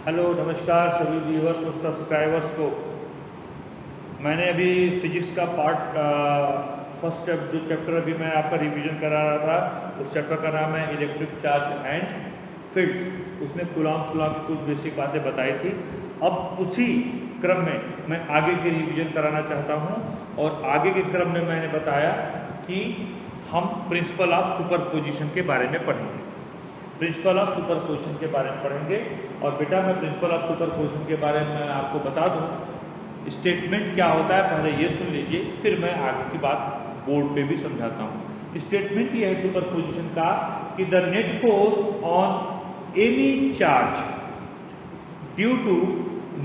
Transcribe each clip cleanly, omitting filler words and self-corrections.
Hello नमस्कार सभी viewers और सब्सक्राइबर्स को। मैंने अभी फिजिक्स का पार्ट फर्स्ट जो चैप्टर अभी मैं आपका रिवीजन करा रहा था, उस चैप्टर का नाम है इलेक्ट्रिक चार्ज एंड फील्ड। उसमें कूलॉम्स लॉ की कुछ बेसिक बातें बताई थी। अब उसी क्रम में मैं आगे के रिवीजन कराना चाहता हूँ और आगे के क्रम में मैंने बताया कि हम प्रिंसिपल ऑफ सुपरपोजिशन के बारे में पढ़ेंगे। प्रिंसिपल ऑफ सुपरपोजिशन के बारे में पढ़ेंगे। और बेटा मैं प्रिंसिपल ऑफ सुपरपोजिशन के बारे में आपको बता दूं, स्टेटमेंट क्या होता है पहले ये सुन लीजिए, फिर मैं आगे की बात बोर्ड पे भी समझाता हूँ। स्टेटमेंट ये है सुपरपोजिशन का कि the net force on any charge due to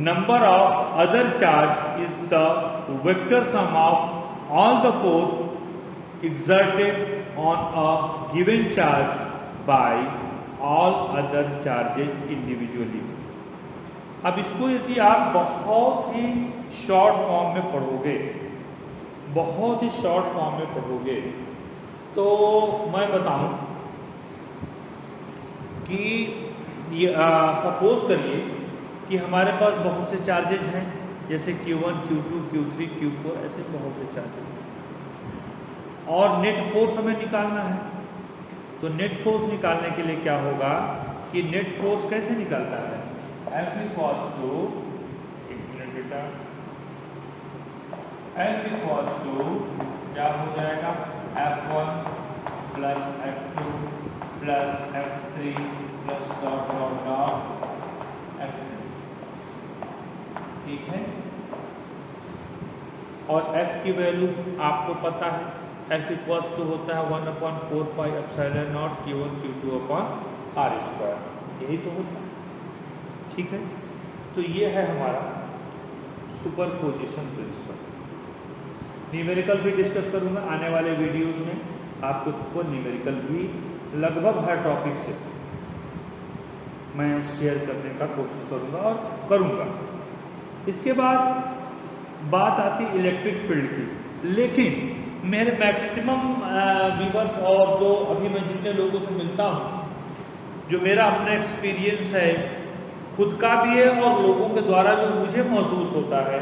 number of other charge is the vector sum of all the force exerted on a given charge by all other charges individually। अब इसको यदि आप बहुत ही short form में पढ़ोगे, बहुत ही short form में पढ़ोगे तो मैं बताऊं कि ये सपोज करिए कि हमारे पास बहुत से चार्जेज हैं, जैसे Q1, Q2, Q3, Q4, ऐसे बहुत से चार्जेज हैं और नेट फोर्स हमें निकालना है। तो नेट फोर्स निकालने के लिए क्या होगा कि नेट फोर्स कैसे निकलता है, F इक्वल्स टू, एक मिनट बेटा, F इक्वल्स टू क्या हो जाएगा, F1 plus F2 plus F3 plus dot dot dot F2। ठीक है, और F की वैल्यू आपको पता है, F इक्वल्स टू होता है 1/4 pi epsilon not Q1 Q2 upon R square, यही तो होता है। ठीक है, तो ये है हमारा सुपरपोजिशन प्रिंसिपल। न्यूमेरिकल भी डिस्कस करूंगा आने वाले वीडियोस में, आपको सुपर न्यूमेरिकल भी लगभग हर टॉपिक से मैं शेयर करने का कोशिश करूंगा और करूंगा। इसके बाद बात आती इलेक्ट्रिक फील्ड की, लेकिन मेरे मैक्सिमम व्यूअर्स और जो अभी मैं जितने लोगों से मिलता हूँ, जो मेरा अपना एक्सपीरियंस है खुद का भी है और लोगों के द्वारा जो मुझे महसूस होता है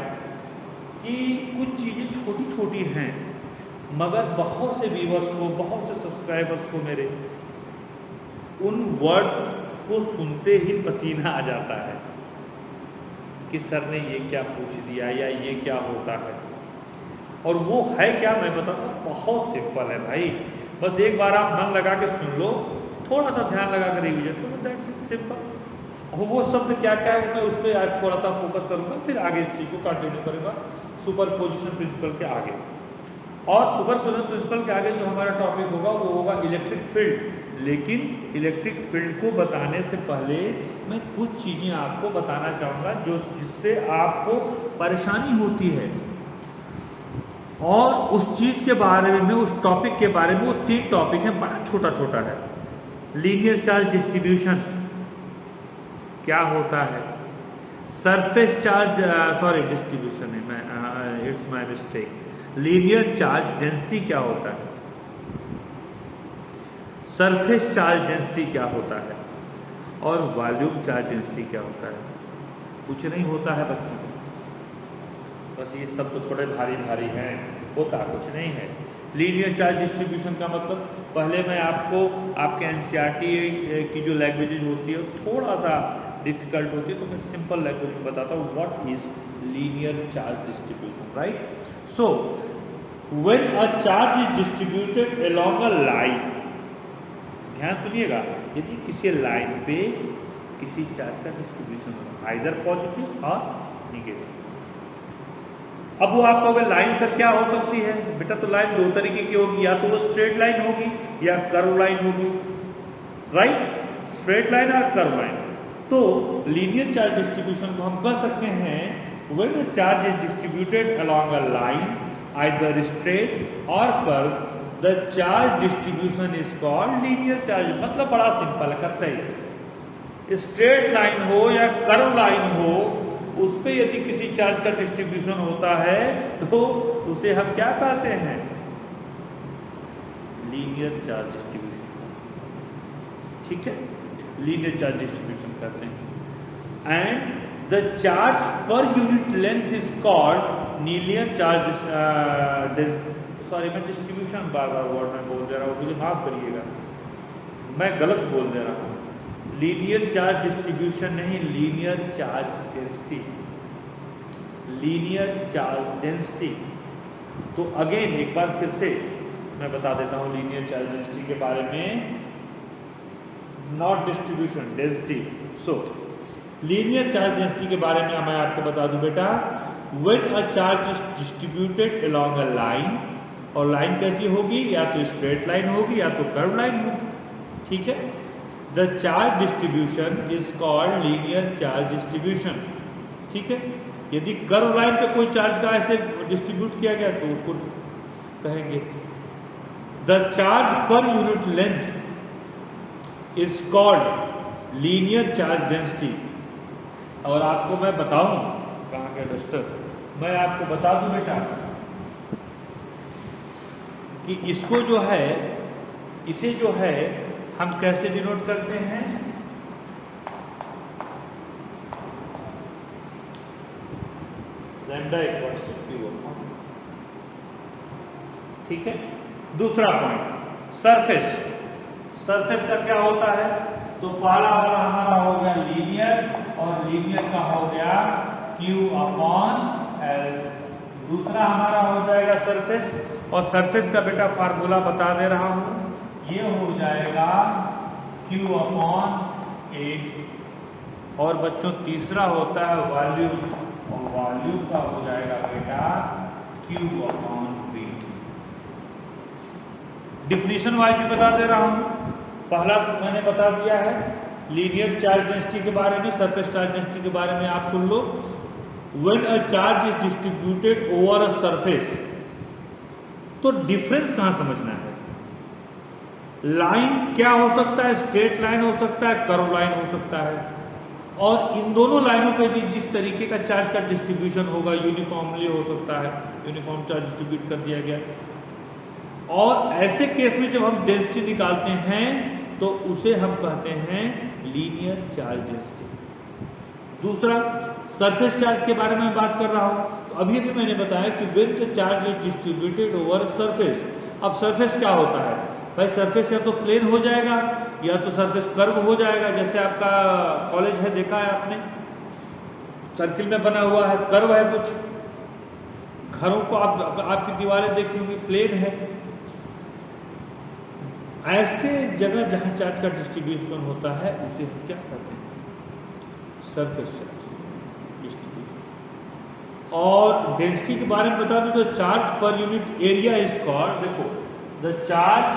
कि कुछ चीज़ें छोटी छोटी हैं, मगर बहुत से व्यूअर्स को, बहुत से सब्सक्राइबर्स को मेरे उन वर्ड्स को सुनते ही पसीना आ जाता है कि सर ने ये क्या पूछ दिया या ये क्या होता है। और वो है क्या मैं बताता हूँ, बहुत सिंपल है भाई। बस एक बार आप मन लगा के सुन लो, थोड़ा सा ध्यान लगा कर रिवीजन करो, दैट्स सिंपल। और वो शब्द क्या क्या है मैं उस पर आज थोड़ा सा फोकस करूंगा, फिर आगे इस चीज़ को कंटिन्यू करूंगा सुपरपोजिशन प्रिंसिपल के आगे। और सुपरपोजिशन प्रिंसिपल के आगे जो हमारा टॉपिक होगा वो होगा इलेक्ट्रिक फील्ड। लेकिन इलेक्ट्रिक फील्ड को बताने से पहले मैं कुछ चीज़ें आपको बताना चाहूँगा जो जिससे आपको परेशानी होती है, और उस चीज़ के बारे में, उस टॉपिक के बारे में, वो 3 टॉपिक है, बड़ा छोटा छोटा है। लीनियर चार्ज डिस्ट्रीब्यूशन क्या होता है, सरफेस चार्ज, सॉरी डिस्ट्रीब्यूशन है, मैं it's my mistake, linear charge density क्या होता है, सरफेस चार्ज डेंसिटी क्या होता है, और वॉल्यूम चार्ज डेंसिटी क्या होता है। कुछ नहीं होता है बच्चों, बस ये सब तो थोड़े भारी भारी हैं, होता कुछ नहीं है। लीनियर चार्ज डिस्ट्रीब्यूशन का मतलब, पहले मैं आपको आपके एनसीईआरटी की जो लैंग्वेजेज होती है थोड़ा सा डिफिकल्ट होती है, तो मैं सिंपल लैंग्वेज में बताता हूँ what is linear charge distribution, right. So when a charge is distributed along a line, ध्यान सुनिएगा, यदि किसी लाइन पे किसी चार्ज का डिस्ट्रीब्यूशन हो, आइदर पॉजिटिव और निगेटिव। अब वो आप कहोगे लाइन सर क्या हो सकती है, बेटा तो लाइन 2 तरीके की होगी, या तो वो स्ट्रेट लाइन होगी या कर्व लाइन होगी, राइट, स्ट्रेट लाइन और कर्व लाइन। तो लीनियर चार्ज डिस्ट्रीब्यूशन को हम कह सकते हैं when a charge is distributed along a line either straight or curve, the charge distribution is called linear charge. मतलब बड़ा सिंपल है, करते ही स्ट्रेट लाइन हो या कर्व लाइन हो, उस पर यदि किसी चार्ज का डिस्ट्रीब्यूशन होता है तो उसे हम क्या कहते हैं, लीनियर चार्ज डिस्ट्रीब्यूशन। ठीक है, लीनियर चार्ज डिस्ट्रीब्यूशन करते हैं। and the charge per unit length is called linear charge मैं डिस्ट्रीब्यूशन बार बार वर्ड में बोल दे रहा हूँ, मुझे माफ करिएगा, मैं गलत बोल दे रहा हूँ। लीनियर चार्ज डिस्ट्रीब्यूशन नहीं, linear charge density, linear charge density. तो अगेन एक बार फिर से मैं बता देता हूँ लीनियर चार्ज डेंसिटी के बारे में, not distribution, density. So linear charge density के बारे में मैं आपको बता दूं बेटा, when a charge is distributed along a line, और लाइन कैसी होगी, या तो स्ट्रेट लाइन होगी या तो कर्व लाइन होगी, ठीक है। The charge distribution is called linear charge distribution, ठीक है। यदि कर्व लाइन पे कोई चार्ज का ऐसे डिस्ट्रीब्यूट किया गया तो उसको कहेंगे the charge per unit length is called linear charge density. और आपको मैं बताऊं, कहाँ के डस्टर, मैं आपको बता दूं बेटा कि इसको जो है, इसे जो है हम कैसे डिनोट करते हैं, लैम्डा इक्वल्स टू क्यू, ठीक है। दूसरा पॉइंट, सरफेस, सरफेस का क्या होता है, तो पहला वाला हमारा हो गया लीनियर, और लीनियर का हो गया Q अपॉन L। दूसरा हमारा हो जाएगा सरफेस, और सरफेस का बेटा फार्मूला बता दे रहा हूं, ये हो जाएगा Q अपॉन A। और बच्चों तीसरा होता है वॉल्यूम, और वॉल्यूम का हो जाएगा बेटा Q upon V। Definition wise भी बता दे रहा हूं, पहला मैंने बता दिया है लीनियर चार्ज डेंसिटी के बारे में, सरफेस चार्ज डेंसिटी के बारे में आप सुन लो। When a charge is distributed over a surface, तो डिफरेंस कहां समझना है, लाइन क्या हो सकता है, स्ट्रेट लाइन हो सकता है, कर्व लाइन हो सकता है, और इन दोनों लाइनों पे भी जिस तरीके का चार्ज का डिस्ट्रीब्यूशन होगा यूनिफॉर्मली हो सकता है, यूनिफॉर्म चार्ज डिस्ट्रीब्यूट कर दिया गया। और ऐसे केस में जब हम डेंसिटी निकालते हैं तो उसे हम कहते हैं लीनियर चार्ज डेंसिटी। दूसरा सरफेस चार्ज के बारे में बात कर रहा हूं, तो अभी अभी मैंने बताया कि when the charge is distributed over surface. अब सरफेस क्या होता है भाई, सरफेस या तो प्लेन हो जाएगा या तो सरफेस कर्व हो जाएगा। जैसे आपका कॉलेज है, देखा है आपने, सर्किल में बना हुआ है, कर्व है, कुछ घरों को आपकी दीवारें देखी होंगी, प्लेन है। ऐसे जगह जहां चार्ज का डिस्ट्रीब्यूशन होता है उसे हम क्या कहते हैं, सरफेस चार्ज डिस्ट्रीब्यूशन। और डेंसिटी के बारे में बता दूं तो charge per unit area is called, देखो the charge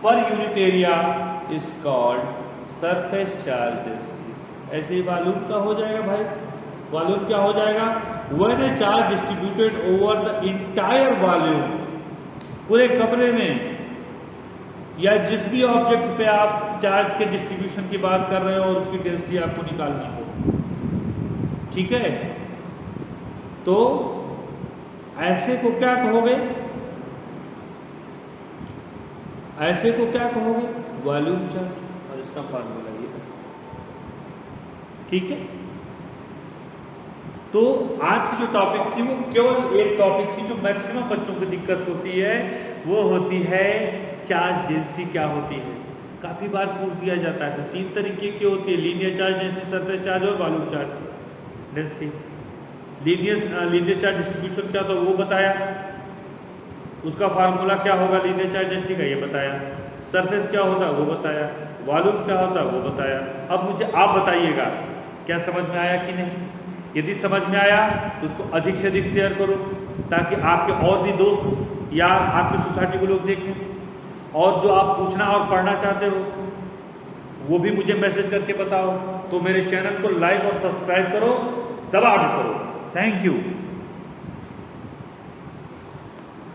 per unit area is called surface charge density. ऐसे ही वॉल्यूम का हो जाएगा भाई, वॉल्यूम क्या हो जाएगा, when A charge distributed over the entire volume, पूरे कमरे में या जिस भी ऑब्जेक्ट पे आप चार्ज के डिस्ट्रीब्यूशन की बात कर रहे हो और उसकी डेंसिटी आपको निकालनी हो, ठीक है। तो ऐसे को क्या कहोगे, ऐसे को क्या कहोगे, वॉल्यूम चार्ज, और इसका फार्मूला ये, ठीक है। तो आज की जो टॉपिक थी वो केवल एक टॉपिक थी जो मैक्सिमम बच्चों को दिक्कत होती है, वो होती है चार्ज डेंसिटी क्या होती है। काफी बार पूछ दिया जाता है, तो तीन तरीके की होती है, linear charge density, surface charge और volume charge density. Linear charge distribution क्या था वो बताया, उसका फार्मूला क्या होगा लीनियर चार्ज डेंसिटी का ये बताया, सरफेस क्या होता है वो बताया, वॉल्यूम क्या होता है वो बताया। अब मुझे आप बताइएगा क्या समझ में आया कि नहीं। यदि समझ में आया तो उसको अधिक से अधिक शेयर करो ताकि आपके और भी दोस्त या आपकी सोसाइटी के लोग देखें, और जो आप पूछना और पढ़ना चाहते हो वो भी मुझे मैसेज करके बताओ। तो मेरे चैनल को लाइक और सब्सक्राइब करो, दबा के करो। Thank you.